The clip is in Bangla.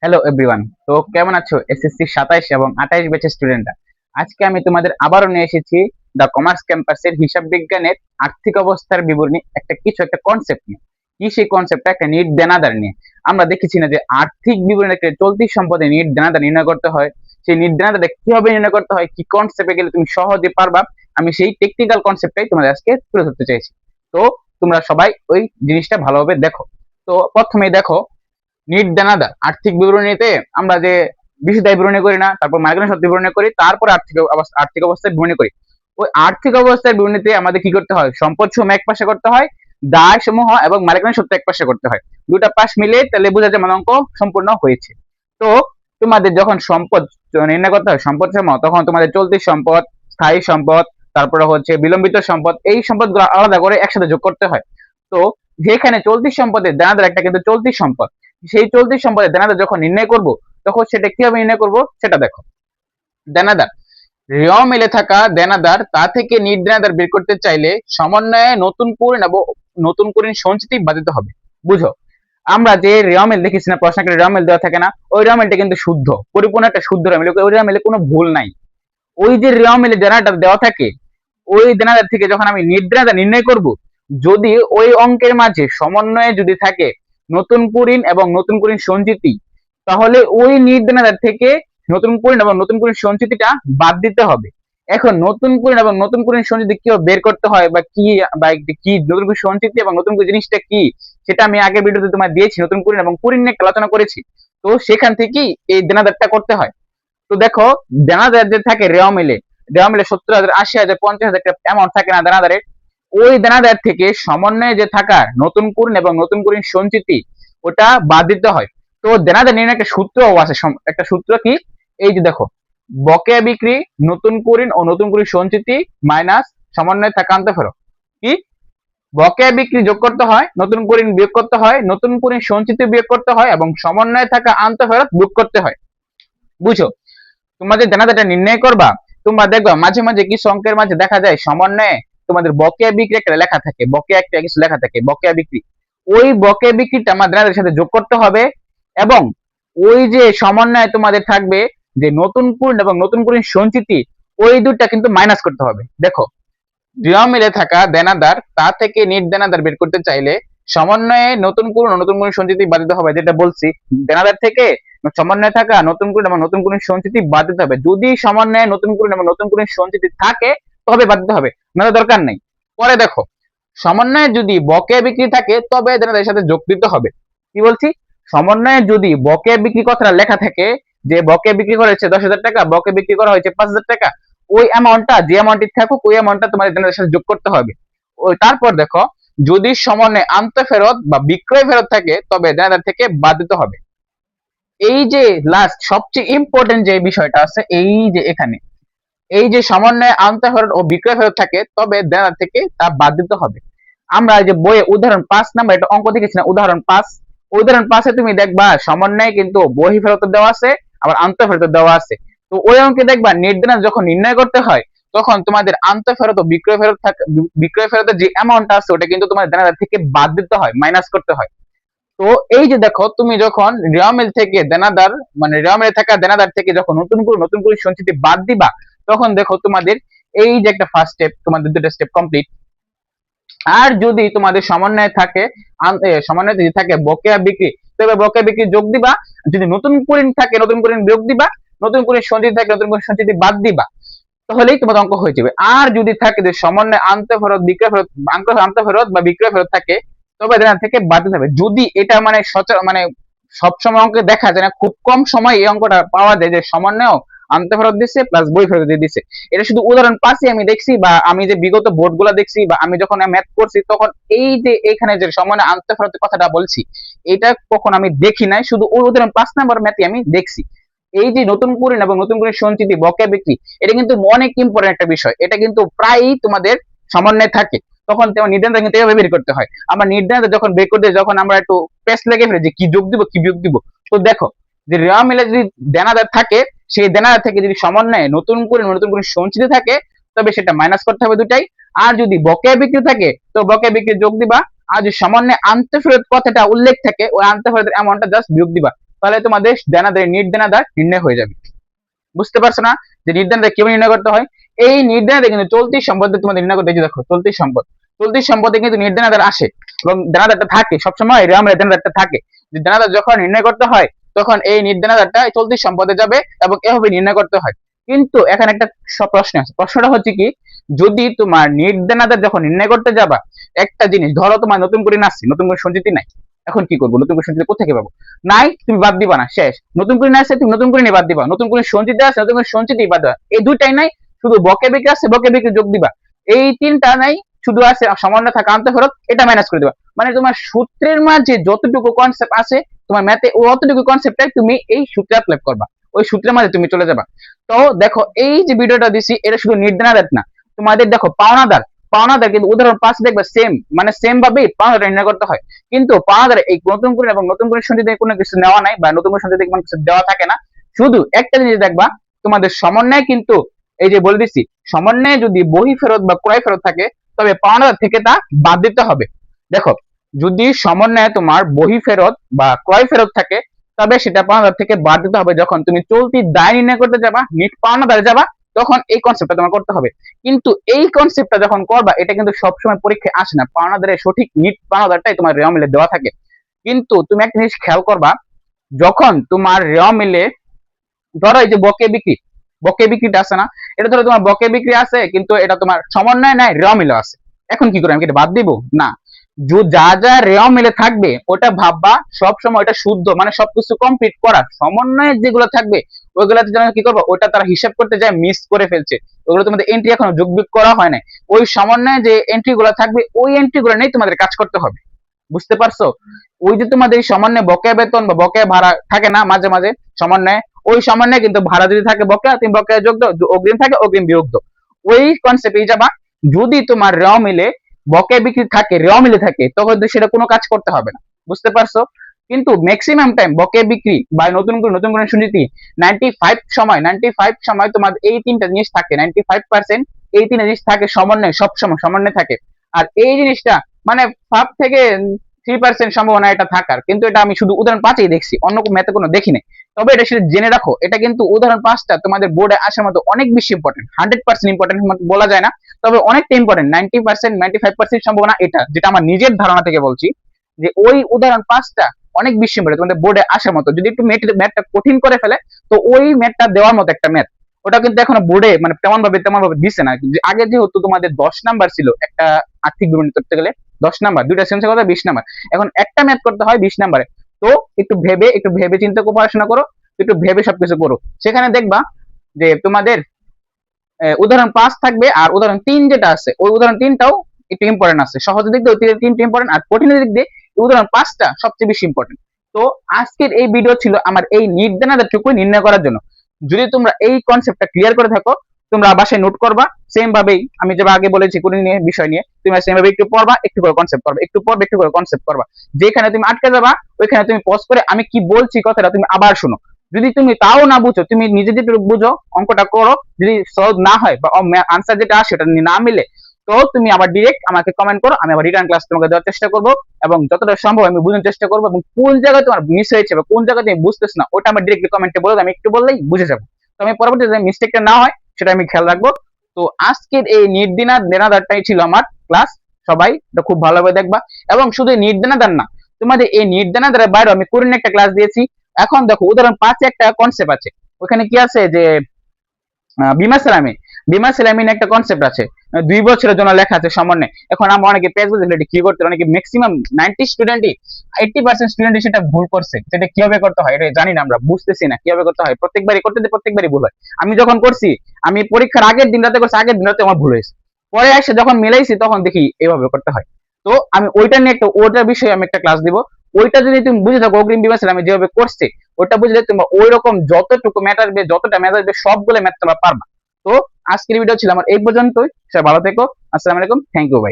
Hello everyone. তো কেমন আছো এসএসসি 27 এবং 28 ব্যাচের স্টুডেন্টরা? আজকে আমি তোমাদের আবারও নিয়ে এসেছি দ্য কমার্স ক্যাম্পাসের হিসাব বিজ্ঞানের আর্থিক অবস্থার বিবরণী, একটা কনসেপ্ট নিয়ে। কি সেই কনসেপ্টটা? একটা নিট দেনাদার নিয়ে। আমরা দেখেছি না যে আর্থিক বিবরণী একটা চলতি সম্পদে নিট দেনাদার নির্ণয় করতে হয়। সেই নিট দেনাদারটা কিভাবে নির্ণয় করতে হয়, কি কনসেপ্টে গেলে তুমি সহজে পারবা, আমি সেই টেকনিক্যাল কনসেপ্টটাই তোমাদের আজকে তুলে ধরতে চাইছি। তো তোমরা সবাই ওই জিনিসটা ভালোভাবে দেখো। তো প্রথমেই দেখো, নিট দানাদার আর্থিক বিবরণীতে আমরা যে বিশুদ্ধায় বিবরণী করি না, তারপর মালিকানা সত্ত্ব বিবরণী করি, তারপর আর্থিক অবস্থার বিবরণী করি। ওই আর্থিক অবস্থার বিবরণীতে আমাদের কি করতে হয়? সম্পদ সমূহ এক পাশে করতে হয়, দায় সমূহ এবং মালিকানা সত্ত্ব এক পাশে করতে হয়। দুটা পাশ মিলে তাহলে বোঝা যায় মানে অঙ্ক সম্পূর্ণ হয়েছে। তো তোমাদের যখন সম্পদ নির্ণয় করতে হয় সম্পদ সমূহ, তখন তোমাদের চলতি সম্পদ, স্থায়ী সম্পদ, তারপরে হচ্ছে বিলম্বিত সম্পদ, এই সম্পদগুলো আলাদা করে একসাথে যোগ করতে হয়। তো যেখানে চলতি সম্পদের দেনাদার একটা কিন্তু চলতি সম্পদ, সেই চলতি সম্পদের দেনাদার যখন নির্ণয় করব, তখন সেটা কিভাবে নির্ণয় করব সেটা দেখো। দেনাদার ঋণ মিলে থাকা দেনাদার তা থেকে নিট দেনাদার বের করতে চাইলে সমন্বয়ে নতুন কুঋণ এবং নতুন কুঋণ সঞ্চিতি বাধিত হবে। বুঝো, আমরা যে রেওয়ামেল দেখেছি না, প্রশ্নকে রেওয়ামেল দেওয়া থাকে না, ওই রেওয়ামেলটা কিন্তু শুদ্ধ, পরিপূর্ণ একটা শুদ্ধ রেওয়ামেল, ওই রেওয়ামেলে কোনো ভুল নাই। ওই যে রেওয়ামেলে দেনাটা দেওয়া থাকে, ওই দেনাদার থেকে যখন আমি নিট দেনাদার নির্ণয় করব, যদি ওই অঙ্কের মাঝে সমন্বয়ে যদি থাকে নতুন কুঋণ এবং নতুন কুঋণ সঞ্চিতি, তাহলে ওই নিট দেনাদার থেকে নতুন কুঋণ এবং নতুন কুঋণ সঞ্চিতিটা বাদ দিতে হবে। এখন নতুন কুঋণ এবং নতুন কুঋণ সঞ্চিতি কিভাবে বের করতে হয়, বা কি নতুন কুঋণ সঞ্চিতি এবং নতুন কুঋণ জিনিসটা কি, সেটা আমি আগের ভিডিওতে তোমার দিয়েছি, নতুন কুঋণ এবং কুঋণ নিয়ে আলোচনা করেছি। তো সেখান থেকেই এই দেনাদারটা করতে হয়। তো দেখো, দেনাদার যে থাকে রেওয়ামেলে 70,000, 80,000, 50,000 একটা অ্যামাউন্ট থাকে না দেনাদারের, ওই দেনাদার থেকে সমন্বয়ে যে থাকা নতুন কুঋণ এবং নতুন কুঋণ সঞ্চিতি, ওটা বাদ দিতে হয়। তো দেনাদার নির্ণয় একটা সূত্রও আছে, একটা সূত্র কি, এই যে দেখো, বকেয়া বিক্রি, নতুন কুঋণ ও নতুন কুঋণ সঞ্চিতি মাইনাস সমন্বয়ে থাকা আন্তঃফেরত। কি, বকেয়া বিক্রি যোগ করতে হয়, নতুন কুঋণ বিয়োগ করতে হয়, নতুন কুঋণ সঞ্চিতি বিয়োগ করতে হয় এবং সমন্বয়ে থাকা আন্তঃফেরত বিয়োগ করতে হয়। বুঝো, তোমরা যে দেনাদারটা নির্ণয় করবা, তোমরা দেখবা মাঝে মাঝে কিছু অঙ্কের মাঝে দেখা যায় সমন্বয়ে তোমাদের বকেয়া বিক্রি একটা লেখা থাকে, বকেয়া একটা কিছু লেখা থাকে, বকেয়া বিক্রি। ওই বকেয়া বিক্রিটা আমার দেনাদারের সাথে যোগ করতে হবে, এবং ওই যে সমন্বয়ে তোমাদের থাকবে যে নতুন কুঋণ এবং নতুন কুঋণ সঞ্চিতি, ওই দুটা কিন্তু মাইনাস করতে হবে। দেখো, ঋণ মিলে থাকা দেনাদার তা থেকে নিট দেনাদার বের করতে চাইলে সমন্বয়ে নতুন কুঋণ ও নতুন কুঋণ সঞ্চিতি বাদ দিতে হবে, যেটা বলছি। দেনাদার থেকে সমন্বয়ে থাকা নতুন কুঋণ এবং নতুন কুঋণ সঞ্চিতি বাদ দিতে হবে। যদি সমন্বয়ে নতুন কুঋণ এবং নতুন কুঋণ সঞ্চিতি থাকে তবে বাদ দিতে হবে, নাহলে দরকার নেই। পরে দেখো, সমন্বয়ে যদি বকেয়া বিক্রি থাকে তবে দেনাদারের সাথে যোগ দিতে হবে। কি বলছি? সমন্বয়ে যদি বকেয়া বিক্রি কথাটা লেখা থাকে, যে বকেয়া বিক্রি করা হয়েছে 10,000 টাকা, বকেয়া বিক্রি করা হয়েছে 5,000 টাকা, ওই অ্যামাউন্টটা যে অ্যামাউন্টটি থাকুক ওই অ্যামাউন্টটা তোমাদের দেনাদারের সাথে যোগ করতে হবে। ওই তারপর দেখো, যদি সমন্বয়ে আন্তঃফেরত বা বিক্রয় ফেরত থাকে তবে দেনাদার থেকে বাদ দিতে হবে। এই যে লাস্ট সবচেয়ে ইম্পর্টেন্ট যে বিষয়টা আছে, এই যে এখানে, এই যে সমন্বয়ে আন্তঃফেরত ও বিক্রয় ফেরত থাকে তবে দেনাদার থেকে তা বাদ দিতে হবে। আমরা এই যে বইয়ে উদাহরণ 5 নাম্বার একটা অঙ্ক দেখেছি না, উদাহরণ 5, উদাহরণ 5-এ তুমি দেখবা সমন্বয়ে কিন্তু বহি ফেরত দেওয়া আছে, আবার আন্তঃফেরত দেওয়া আছে। তো ওই অঙ্কে দেখবা নেট দেনাদার যখন নির্ণয় করতে হয়, তখন তোমাদের আন্তঃফেরত ও বিক্রয় ফেরতের যে অ্যামাউন্টটা আছে ওটা কিন্তু তোমাদের দেনাদার থেকে বাদ দিতে হয়, মাইনাস করতে হয়। তো এই যে দেখো, তুমি যখন রেওয়ামেল থেকে দেনাদার, মানে রেওয়ামেলে থাকা দেনাদার থেকে যখন নতুন করে সঞ্চিতি বাদ দিবা, তখন দেখো তোমাদের এই যে একটা ফার্স্ট স্টেপ, তোমাদের দুটো স্টেপ কমপ্লিট। আর যদি তোমাদের সমন্বয়ে থাকে, সমন্বয়ে যদি থাকে বকেয়া বিক্রি, তবে বকেয়া বিক্রি যোগ দিবা। যদি নতুন কুঋণ থাকে নতুন কুঋণ বিয়োগ দিবা, নতুন কুঋণ সঞ্চিতি থাকে নতুন কুঋণ সঞ্চিতি বাদ দিবা, তাহলেই তোমাদের অঙ্ক হয়ে যাবে। আর যদি থাকে যে সমন্বয়ে আন্তঃফেরত বিক্রয় ফেরত, আন্তঃফেরত বা বিক্রয় ফেরত থাকে, তবে দেনা থেকে বাদ দিতে হবে। যদি এটা মানে মানে সবসময় অঙ্কে দেখা যায় না, খুব কম সময় এই অঙ্কটা পাওয়া যায় যে সমন্বয় আন্তঃফেরত দিচ্ছে প্লাস বই ফেরত দিয়ে দিচ্ছে। এটা শুধু উদাহরণ 5-ই আমি দেখছি, বা আমি যে বিগত বোর্ড গুলা দেখছি, বা আমি যখন ম্যাথ করছি তখন এই যে এখানে যে সমন্বয় আন্তঃফেরতের কথাটা বলছি, এটা কখন আমি দেখি নাই, শুধু ওই উদাহরণ 5 নাম্বার ম্যাথে আমি দেখছি। এই যে নতুন কুঋণ এবং নতুন কুঋণ সঞ্চিতি বকেয়া বিক্রি, এটা কিন্তু অনেক ইম্পর্টেন্ট একটা বিষয়, এটা কিন্তু প্রায়ই তোমাদের সমন্বয়ে থাকে। তখন তোমার নির্ধারণ কিন্তু এভাবে বের করতে হয়। আমরা নির্ধারণ যখন বের করতে, যখন আমরা একটু পেস্ট লেগে ফেলি যে কি যোগ দিব কি বিয়োগ দিব, তো দেখো, যে রেওয়া মিলে যদি দেনাদার থাকে, সেই দেনাদার থেকে যদি সমন্বয়ে নতুন কুঋণ সঞ্চিতি থাকে, তবে সেটা মাইনাস করতে হবে দুটাই। আর যদি বকেয়া বিক্রি থাকে তো বকেয়া বিক্রি যোগ দিবা। আর যদি সমন্বয়ে আন্তঃফেরত কথাটা উল্লেখ থাকে, ওই আন্তঃফেরতের অ্যামাউন্টটা জাস্ট বিয়োগ দিবা। তাহলে তোমাদের দানাদার নির্দানাদার নির্ণয় হয়ে যাবে। বুঝতে পারছো না যে নির্দানাদার কিভাবে নির্ণয় করতে হয়? এই নির্দানাদার কিন্তু চলতি সম্পদে তোমাদের নির্ণয় করতে, দেখো চলতি সম্পদে কিন্তু নির্দানাদার আসে এবং দানাদারটা থাকে সবসময়, রেওয়ামিলের দানাদারটা থাকে। যে দানাদার যখন নির্ণয় করতে হয় তখন এই নির্দানাদারটা চলতি সম্পদে যাবে এবং এভাবে নির্ণয় করতে হয়। কিন্তু এখানে একটা প্রশ্ন আছে, প্রশ্নটা হচ্ছে কি, যদি তোমার নির্দানাদার যখন নির্ণয় করতে যাবা, একটা জিনিস ধরো তোমার নতুন করে নাচছে, নতুন করে সঞ্চিতি নাই, এখন কি করবো? নতুন করে সঞ্চিতি কোথেকে পাবো? নাই, তুমি বাদ দিবা না, শেষ। নতুন করে নাচছে, তুমি নতুন করে নিয়ে বাদ দিবা। নতুন করে সঞ্চিতি আছে, নতুন করে সঞ্চিতি বাদ দিবা। এই দুইটাই নাই, শুধু বকে বিক্রি আছে, বকে বিক্রি যোগ দিবা। এই তিনটা নাই, শুধু আছে সামান্য থাকা আন্ত ফেরত, এটা মাইনাস করে দিবা। মানে তোমার সূত্রের মাঝে যতটুকু কনসেপ্ট আছে তোমার ম্যাথে, অতটুকু কনসেপ্টটাই তুমি এই সূত্রে অ্যাপ্লাই করবা, ওই সূত্রের মাঝে তুমি চলে যাবা। তো দেখো এই যে ভিডিওটা দিছি এটা শুধু নির্দানাদার না, তোমাদের দেখো পাওনাদার কিন্তু উদাহরণ 5 দেখবে সেম, মানে সেম ভাবেই পাওনাদার নির্ণয় করতে হয়। কিন্তু পাওনাদার এই নতুন করে এবং নতুন করে সঞ্চিতি কোনো কিছু নেওয়া নাই, বা নতুন করে সঞ্চিতি কোনো কিছু দেওয়া থাকে না। শুধু একটা জিনিস দেখবা, তোমাদের সমন্বয় কিন্তু এই যে বলে দিচ্ছি, সমন্বয়ে যদি বহি ফেরত বা ক্রয় ফেরত থাকে তবে পাওনাদার থেকে তা বাদ দিতে হবে। দেখো যদি সমন্বয়ে তোমার বহি ফেরত বা ক্রয় ফেরত থাকে তবে সেটা পাওনাদার থেকে বাদ দিতে হবে। যখন তুমি চলতি দায় নির্ণয় করতে যাবা, নিট পাওনাদারে যাবা, তখন এই কনসেপ্টটা তোমার করতে হবে। কিন্তু এই কনসেপ্টটা যখন করবা, এটা কিন্তু সবসময় পরীক্ষায় আসে না। পাওনাদারের সঠিক নিট পাওনাদারটাই তোমার রেওয়া মিলে দেওয়া থাকে। কিন্তু তুমি একটা জিনিস খেয়াল করবা, যখন তোমার রেওয়া মিলে ধরো এই যে বকে বিক্রিটা আছে না, এটা ধরো তোমার বকে বিক্রি আছে কিন্তু এটা তোমার সমন্বয় নাই, রেওয়া মিলে আছে। এখন কি করে, আমি কি এটা বাদ দিব? না, যা যা রেওয়া মিলে থাকবে ওটা ভাববা সবসময় ওটা শুদ্ধ, মানে সবকিছু কমপ্লিট করা। সমন্বয়ের যেগুলো থাকবে ওইগুলোতে যেন কি করবো, ওটা তারা হিসাব করতে যায় মিস করে ফেলছে, ওগুলো তোমাদের এন্ট্রি এখনো যোগ বিয়োগ করা হয় নাই। ওই সমন্বয়ে যে এন্ট্রি গুলো থাকবে ওই এন্ট্রি গুলো নিয়ে তোমাদের কাজ করতে হবে। বুঝতে পারছো? ওই যে তোমাদের সমন্বয়ে বকেয়া বেতন বা বকেয়া ভাড়া থাকে না মাঝে মাঝে সমন্বয়ে, ওই সমন্বয়ে কিন্তু ভাড়া যদি থাকে বকেয়া, তুমি বকেয়া যোগ দাও, অগ্রিম থাকে অগ্রিম বিয়োগ দাও, ওই কনসেপ্টে যাবা। যদি তোমার রেওয়া মিলে বকেয়া বিক্রি থাকে, রেওয়া মিলে থাকে, তখন সেটা কোনো কাজ করতে হবে না। বুঝতে পারছো? কিন্তু ম্যাক্সিমাম টাইম বকেয়া বিক্রি বা নতুন করে সঞ্চিতি 95 সময় তোমার এই তিনটা জিনিস থাকে, 95% এই তিনটা জিনিস থাকে সমন্বয়, সবসময় সমন্বয় থাকে। আর এই জিনিসটা মানে 5 থেকে 3% সম্ভাবনা এটা থাকার, কিন্তু এটা আমি শুধু উদাহরণ 5-এই দেখছি, অন্য ম্যাথে কোনো দেখি নাই। তবে এটা সেটা জেনে রাখো, এটা কিন্তু উদাহরণ 5টা তোমাদের বোর্ডে আসার মতো অনেক বেশি ইম্পর্টেন্ট। 100% ইম্পর্টেন্ট বলা যায় না, তবে অনেকটা ইম্পর্টেন্ট। 90% 95% সম্ভাবনা এটা, যেটা আমার নিজের ধারণা থেকে বলছি, যে ওই উদাহরণ 5টা অনেক বেশি ইম্পর্টেন্ট তোমাদের বোর্ডে আসার মতো। যদি একটু ম্যাথটা কঠিন করে ফেলে তো ওই ম্যাথটা দেওয়ার মতো একটা ম্যাথ, ওটা কিন্তু এখনো বোর্ডে মানে তেমন ভাবে দিছে না। আগে যেহেতু তোমাদের 10 নাম্বার ছিল একটা আর্থিক বিবরণী করতে গেলে, 10 নাম্বার, দুইটা সেন্সের কথা 20 নাম্বার, এখন একটা ম্যাথ করতে হয় 20 নাম্বারে। তো একটু ভেবে চিন্তা করে পড়াশোনা করো, একটু ভেবে সবকিছু করো। সেখানে দেখবা যে তোমাদের উদাহরণ 5 থাকবে, আর উদাহরণ 3 যেটা আছে ওই উদাহরণ 3টাও একটু ইম্পর্টেন্ট আছে। সহজের দিক দিয়ে 3টা ইম্পর্টেন্ট, আর কঠিনের দিক দিয়ে উদাহরণ 5টা সবচেয়ে বেশি ইম্পর্টেন্ট। তো আজকের এই ভিডিও ছিল আমার এই নির্দানাদারটুকু নির্ণয় করার জন্য। যদি তোমরা এই কনসেপ্টটা ক্লিয়ার করে থাকো, তোমরা বাসায় নোট করবা, সেম ভাবেই আমি যেভাবে আগে বলেছি কোন নিয়ে বিষয় নিয়ে, তুমি সেম ভাবে একটু পড়বা, একটু করে কনসেপ্ট করবা, একটু পড়বা, একটু করে কনসেপ্ট করবা। যেখানে তুমি আটকে যাবা ওইখানে তুমি পজ করে আমি কি বলছি কথাটা তুমি আবার শোনো। যদি তুমি তাও না বুঝো, তুমি নিজে যেটা বুঝো অঙ্কটা করো, যদি সলভ না হয় বা আনসার যেটা আসে সেটা না মিলে, তো তুমি আবার ডিরেক্ট আমাকে কমেন্ট করো, আমি আবার রিটার্ন ক্লাস তোমাকে দেওয়ার চেষ্টা করবো, এবং যতটা সম্ভব আমি বোঝানোর চেষ্টা করবো। এবং কোন জায়গায় তোমার মিস হয়েছে বা কোন জায়গায় তুমি বুঝতেছ না ওটা আমার ডিরেক্টলি কমেন্টে বলে দাও, আমি একটু বললেই বুঝে যাবো। তো আমি পরবর্তীতে মিস্টেকটা না হয় সেটা আমি খেয়াল রাখবো। তো আজকের এই নির্দিনাদারটাই ছিল আমার ক্লাস। সবাই এটা খুব ভালোভাবে দেখবা, এবং শুধু নির্দিনাদার না, তোমাদের এই নির্দিনাদারের বাইরে আমি কোরিন একটা ক্লাস দিয়েছি। এখন দেখো উদাহরণ 5 একটা কনসেপ্ট আছে, ওখানে কি আছে যে বিমা সেলামি একটা কনসেপ্ট আছে, 2 বছরের জন্য লেখা আছে সমন্বয়। এখন আমরা অনেকে পেজ বুঝে কি করতে, অনেকে ম্যাক্সিমাম 90 স্টুডেন্টই 80% স্টুডেন্টই সেটা ভুল করছে। সেটা কিভাবে করতে হয় এটা জানি না, আমরা বুঝতেছি না কিভাবে করতে হয়, প্রত্যেকবারই ভুল হয়। আমি যখন করছি, আমি পরীক্ষার আগের দিন রাতে করছি, আগের দিন রাতে আমার ভুল হয়েছে, পরে এসে যখন মিলাইছি তখন দেখি এইভাবে করতে হয়। তো আমি ওইটা নিয়ে ওটার বিষয়ে আমি একটা ক্লাস দিব। ওইটা যদি তুমি বুঝে থাকো, অগ্রিম বিমা সেলামি যেভাবে করছে ওটা বুঝলে তোমরা ওই রকম যতটুকু ম্যাথ আসবে, যতটা ম্যাথ আসবে সবগুলো ম্যাথ তোমরা পারবা। তো আজকের ভিডিও ছিল আমার এই পর্যন্তই। সবাই ভালো থেকো, আসসালামু আলাইকুম, থ্যাংক ইউ ভাই।